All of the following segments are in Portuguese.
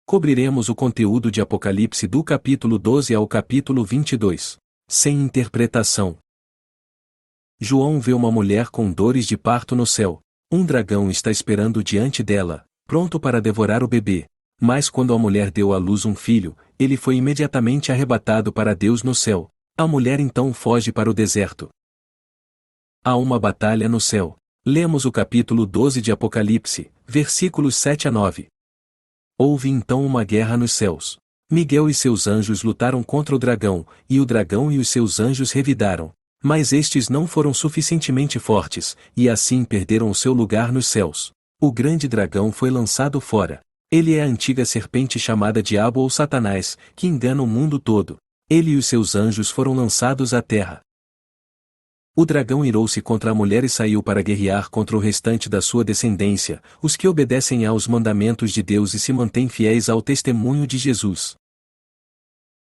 Cobriremos o conteúdo de Apocalipse do capítulo 12 ao capítulo 22, sem interpretação. João vê uma mulher com dores de parto no céu. Um dragão está esperando diante dela, pronto para devorar o bebê. Mas quando a mulher deu à luz um filho, ele foi imediatamente arrebatado para Deus no céu. A mulher então foge para o deserto. Há uma batalha no céu. Lemos o capítulo 12 de Apocalipse, versículos 7 a 9. Houve então uma guerra nos céus. Miguel e seus anjos lutaram contra o dragão, e o dragão e os seus anjos revidaram. Mas estes não foram suficientemente fortes, e assim perderam o seu lugar nos céus. O grande dragão foi lançado fora. Ele é a antiga serpente chamada Diabo ou Satanás, que engana o mundo todo. Ele e os seus anjos foram lançados à terra. O dragão irou-se contra a mulher e saiu para guerrear contra o restante da sua descendência, os que obedecem aos mandamentos de Deus e se mantêm fiéis ao testemunho de Jesus.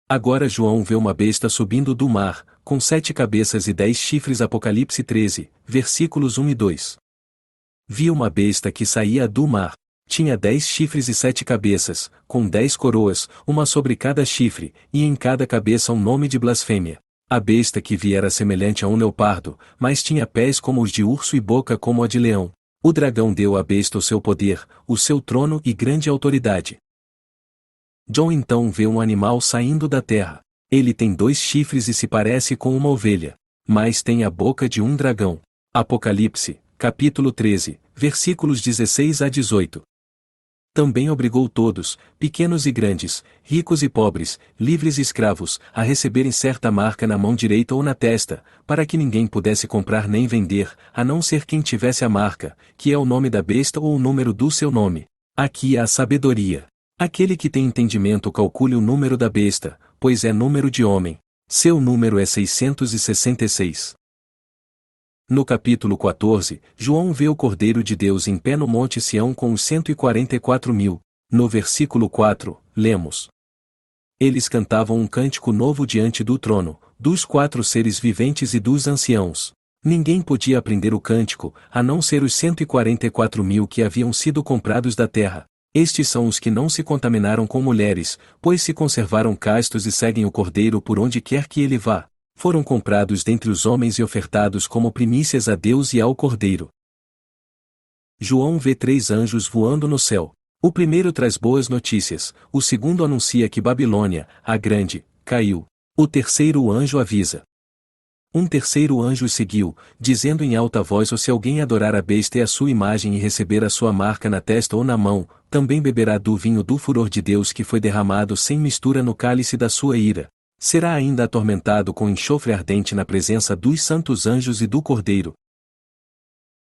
Agora João vê uma besta subindo do mar, com 7 cabeças e 10 chifres. Apocalipse 13, versículos 1 e 2. Vi uma besta que saía do mar. Tinha 10 chifres e 7 cabeças, com 10 coroas, uma sobre cada chifre, e em cada cabeça um nome de blasfêmia. A besta que vi era semelhante a um leopardo, mas tinha pés como os de urso e boca como a de leão. O dragão deu à besta o seu poder, o seu trono e grande autoridade. John então vê um animal saindo da terra. Ele tem 2 chifres e se parece com uma ovelha, mas tem a boca de um dragão. Apocalipse, capítulo 13, versículos 16 a 18. Também obrigou todos, pequenos e grandes, ricos e pobres, livres e escravos, a receberem certa marca na mão direita ou na testa, para que ninguém pudesse comprar nem vender, a não ser quem tivesse a marca, que é o nome da besta ou o número do seu nome. Aqui há sabedoria. Aquele que tem entendimento calcule o número da besta, pois é número de homem. Seu número é 666. No capítulo 14, João vê o Cordeiro de Deus em pé no Monte Sião com os 144.000. No versículo 4, lemos: Eles cantavam um cântico novo diante do trono, dos 4 seres viventes e dos anciãos. Ninguém podia aprender o cântico, a não ser os 144.000 que haviam sido comprados da terra. Estes são os que não se contaminaram com mulheres, pois se conservaram castos e seguem o Cordeiro por onde quer que ele vá. Foram comprados dentre os homens e ofertados como primícias a Deus e ao Cordeiro. João vê 3 anjos voando no céu. O primeiro traz boas notícias, o segundo anuncia que Babilônia, a grande, caiu. O terceiro anjo avisa. Um terceiro anjo os seguiu, dizendo em alta voz: se alguém adorar a besta e a sua imagem e receber a sua marca na testa ou na mão, também beberá do vinho do furor de Deus que foi derramado sem mistura no cálice da sua ira. Será ainda atormentado com enxofre ardente na presença dos santos anjos e do Cordeiro.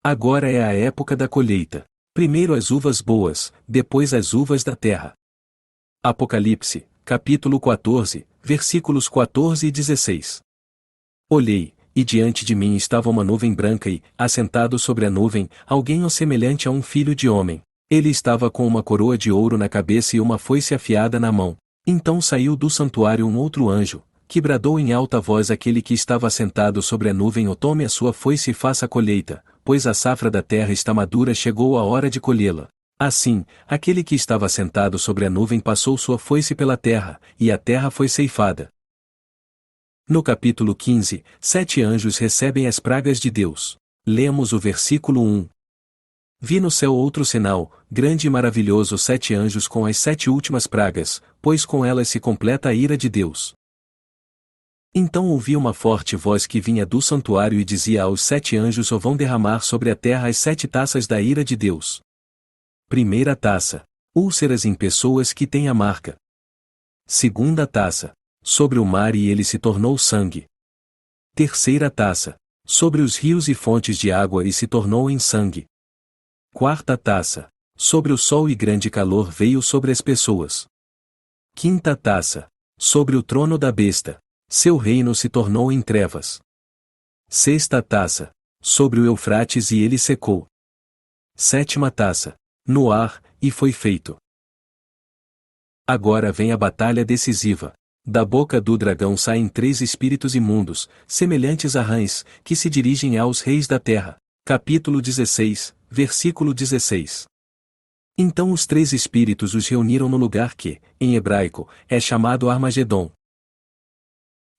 Agora é a época da colheita. Primeiro as uvas boas, depois as uvas da terra. Apocalipse, capítulo 14, versículos 14 e 16. Olhei, e diante de mim estava uma nuvem branca e, assentado sobre a nuvem, alguém semelhante a um filho de homem. Ele estava com uma coroa de ouro na cabeça e uma foice afiada na mão. Então saiu do santuário um outro anjo, que bradou em alta voz àquele que estava assentado sobre a nuvem: tome a sua foice e faça a colheita, pois a safra da terra está madura, chegou a hora de colhê-la. Assim, aquele que estava sentado sobre a nuvem passou sua foice pela terra, e a terra foi ceifada. No capítulo 15, 7 anjos recebem as pragas de Deus. Lemos o versículo 1. Vi no céu outro sinal, grande e maravilhoso: 7 anjos com as 7 últimas pragas, pois com elas se completa a ira de Deus. Então ouvi uma forte voz que vinha do santuário e dizia aos 7 anjos: vão derramar sobre a terra as 7 taças da ira de Deus. Primeira taça: úlceras em pessoas que têm a marca. Segunda taça: sobre o mar e ele se tornou sangue. Terceira taça: sobre os rios e fontes de água e se tornou em sangue. Quarta taça: sobre o sol e grande calor veio sobre as pessoas. Quinta taça: sobre o trono da besta. Seu reino se tornou em trevas. Sexta taça: sobre o Eufrates e ele secou. Sétima taça: no ar, e foi feito. Agora vem a batalha decisiva. Da boca do dragão saem 3 espíritos imundos, semelhantes a rãs, que se dirigem aos reis da terra. Capítulo 16, versículo 16. Então os três espíritos os reuniram no lugar que, em hebraico, é chamado Armagedon.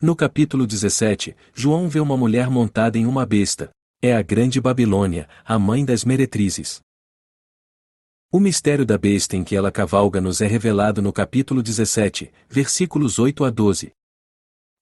No capítulo 17, João vê uma mulher montada em uma besta. É a grande Babilônia, a mãe das meretrizes. O mistério da besta em que ela cavalga nos é revelado no capítulo 17, versículos 8 a 12.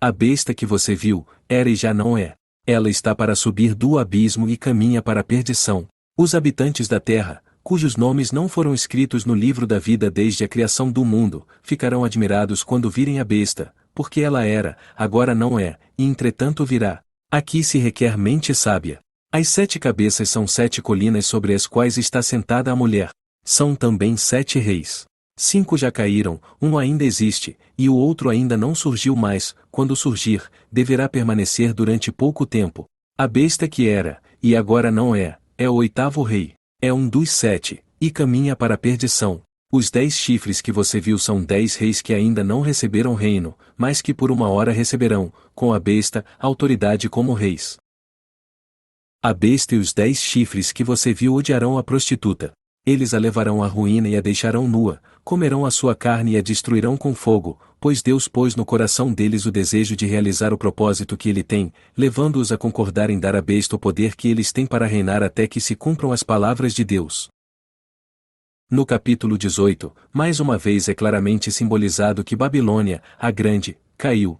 A besta que você viu, era e já não é. Ela está para subir do abismo e caminha para a perdição. Os habitantes da terra, cujos nomes não foram escritos no livro da vida desde a criação do mundo, ficarão admirados quando virem a besta, porque ela era, agora não é, e entretanto virá. Aqui se requer mente sábia. As 7 cabeças são 7 colinas sobre as quais está sentada a mulher. São também 7 reis. 5 já caíram, um ainda existe, e o outro ainda não surgiu mais. Quando surgir, deverá permanecer durante pouco tempo. A besta que era, e agora não é, é o 8º rei. É um dos 7, e caminha para a perdição. Os 10 chifres que você viu são 10 reis que ainda não receberam reino, mas que por uma hora receberão, com a besta, autoridade como reis. A besta e os 10 chifres que você viu odiarão a prostituta. Eles a levarão à ruína e a deixarão nua, comerão a sua carne e a destruirão com fogo, pois Deus pôs no coração deles o desejo de realizar o propósito que ele tem, levando-os a concordar em dar à besta o poder que eles têm para reinar até que se cumpram as palavras de Deus. No capítulo 18, mais uma vez é claramente simbolizado que Babilônia, a grande, caiu.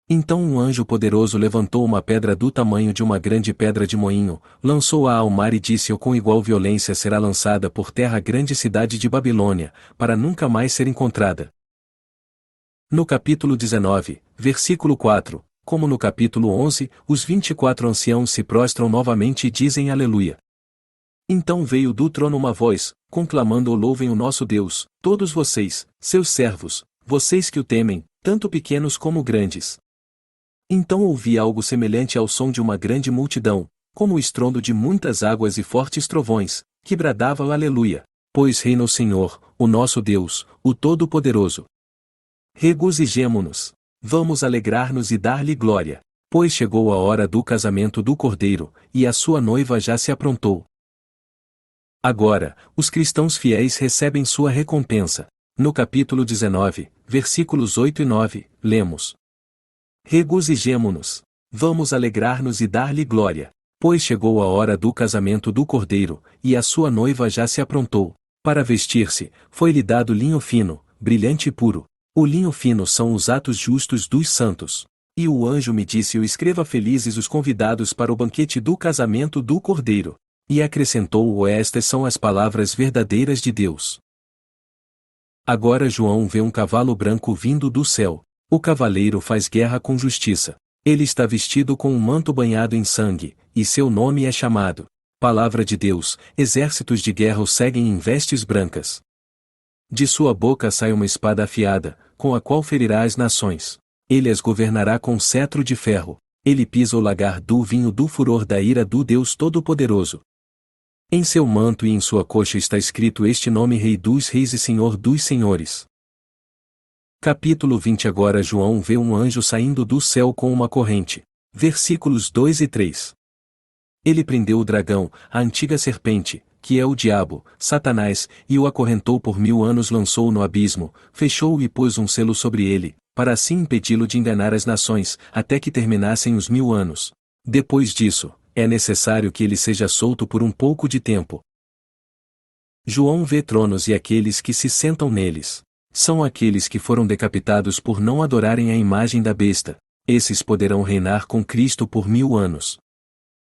Então um anjo poderoso levantou uma pedra do tamanho de uma grande pedra de moinho, lançou-a ao mar e disse-o com igual violência será lançada por terra a grande cidade de Babilônia, para nunca mais ser encontrada. No capítulo 19, versículo 4, como no capítulo 11, os 24 anciãos se prostram novamente e dizem aleluia. Então veio do trono uma voz, conclamando o louvem o nosso Deus, todos vocês, seus servos, vocês que o temem, tanto pequenos como grandes. Então ouvi algo semelhante ao som de uma grande multidão, como o estrondo de muitas águas e fortes trovões, que bradava o aleluia, pois reina o Senhor, o nosso Deus, o Todo-Poderoso. Regozijemo-nos, vamos alegrar-nos e dar-lhe glória, pois chegou a hora do casamento do Cordeiro, e a sua noiva já se aprontou. Agora, os cristãos fiéis recebem sua recompensa. No capítulo 19, versículos 8 e 9, lemos: Regozijemo-nos, vamos alegrar-nos e dar-lhe glória, pois chegou a hora do casamento do Cordeiro, e a sua noiva já se aprontou. Para vestir-se, foi-lhe dado linho fino, brilhante e puro. O linho fino são os atos justos dos santos. E o anjo me disse: escreva felizes os convidados para o banquete do casamento do Cordeiro. E acrescentou: estas são as palavras verdadeiras de Deus. Agora João vê um cavalo branco vindo do céu. O cavaleiro faz guerra com justiça. Ele está vestido com um manto banhado em sangue, e seu nome é chamado Palavra de Deus. Exércitos de guerra o seguem em vestes brancas. De sua boca sai uma espada afiada, com a qual ferirá as nações. Ele as governará com cetro de ferro. Ele pisa o lagar do vinho do furor da ira do Deus Todo-Poderoso. Em seu manto e em sua coxa está escrito este nome: Rei dos Reis e Senhor dos Senhores. Capítulo 20. Agora João vê um anjo saindo do céu com uma corrente. Versículos 2 e 3. Ele prendeu o dragão, a antiga serpente, que é o diabo, Satanás, e o acorrentou por 1000 anos, lançou-o no abismo, fechou-o e pôs um selo sobre ele, para assim impedi-lo de enganar as nações, até que terminassem os 1000 anos. Depois disso, é necessário que ele seja solto por um pouco de tempo. João vê tronos e aqueles que se sentam neles. São aqueles que foram decapitados por não adorarem a imagem da besta. Esses poderão reinar com Cristo por 1000 anos.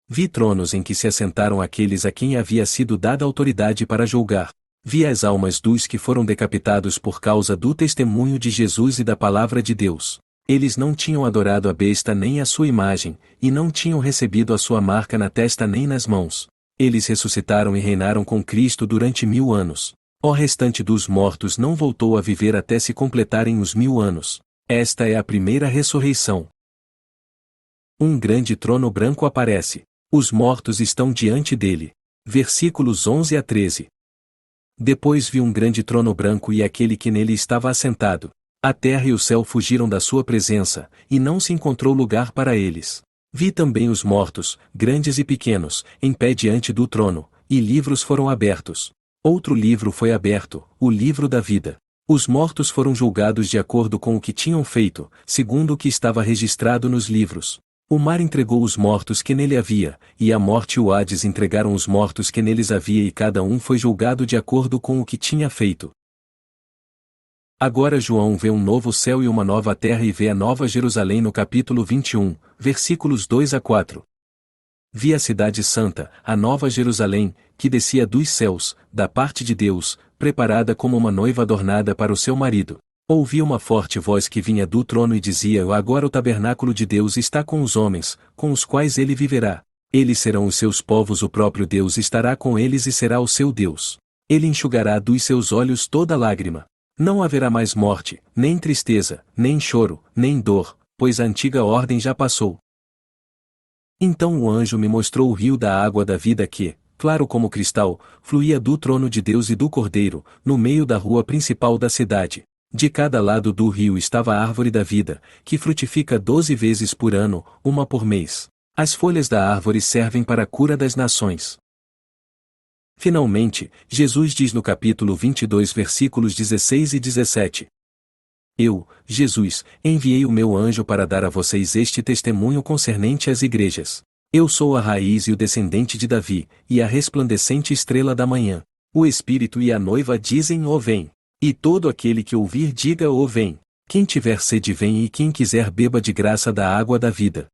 Vi tronos em que se assentaram aqueles a quem havia sido dada autoridade para julgar. Vi as almas dos que foram decapitados por causa do testemunho de Jesus e da palavra de Deus. Eles não tinham adorado a besta nem a sua imagem, e não tinham recebido a sua marca na testa nem nas mãos. Eles ressuscitaram e reinaram com Cristo durante 1000 anos. O restante dos mortos não voltou a viver até se completarem os 1000 anos. Esta é a primeira ressurreição. Um grande trono branco aparece. Os mortos estão diante dele. Versículos 11 a 13. Depois vi um grande trono branco e aquele que nele estava assentado. A terra e o céu fugiram da sua presença, e não se encontrou lugar para eles. Vi também os mortos, grandes e pequenos, em pé diante do trono, e livros foram abertos. Outro livro foi aberto, o livro da vida. Os mortos foram julgados de acordo com o que tinham feito, segundo o que estava registrado nos livros. O mar entregou os mortos que nele havia, e a morte e o Hades entregaram os mortos que neles havia, e cada um foi julgado de acordo com o que tinha feito. Agora João vê um novo céu e uma nova terra e vê a nova Jerusalém no capítulo 21, versículos 2 a 4. Vi a cidade santa, a nova Jerusalém, que descia dos céus, da parte de Deus, preparada como uma noiva adornada para o seu marido. Ouvi uma forte voz que vinha do trono e dizia: agora o tabernáculo de Deus está com os homens, com os quais ele viverá. Eles serão os seus povos, o próprio Deus estará com eles e será o seu Deus. Ele enxugará dos seus olhos toda lágrima. Não haverá mais morte, nem tristeza, nem choro, nem dor, pois a antiga ordem já passou. Então o anjo me mostrou o rio da água da vida que, claro como cristal, fluía do trono de Deus e do Cordeiro, no meio da rua principal da cidade. De cada lado do rio estava a árvore da vida, que frutifica 12 vezes por ano, uma por mês. As folhas da árvore servem para a cura das nações. Finalmente, Jesus diz no capítulo 22 versículos 16 e 17. Eu, Jesus, enviei o meu anjo para dar a vocês este testemunho concernente às igrejas. Eu sou a raiz e o descendente de Davi, e a resplandecente estrela da manhã. O Espírito e a noiva dizem: ó vem. E todo aquele que ouvir diga: ó vem. Quem tiver sede vem, e quem quiser beba de graça da água da vida.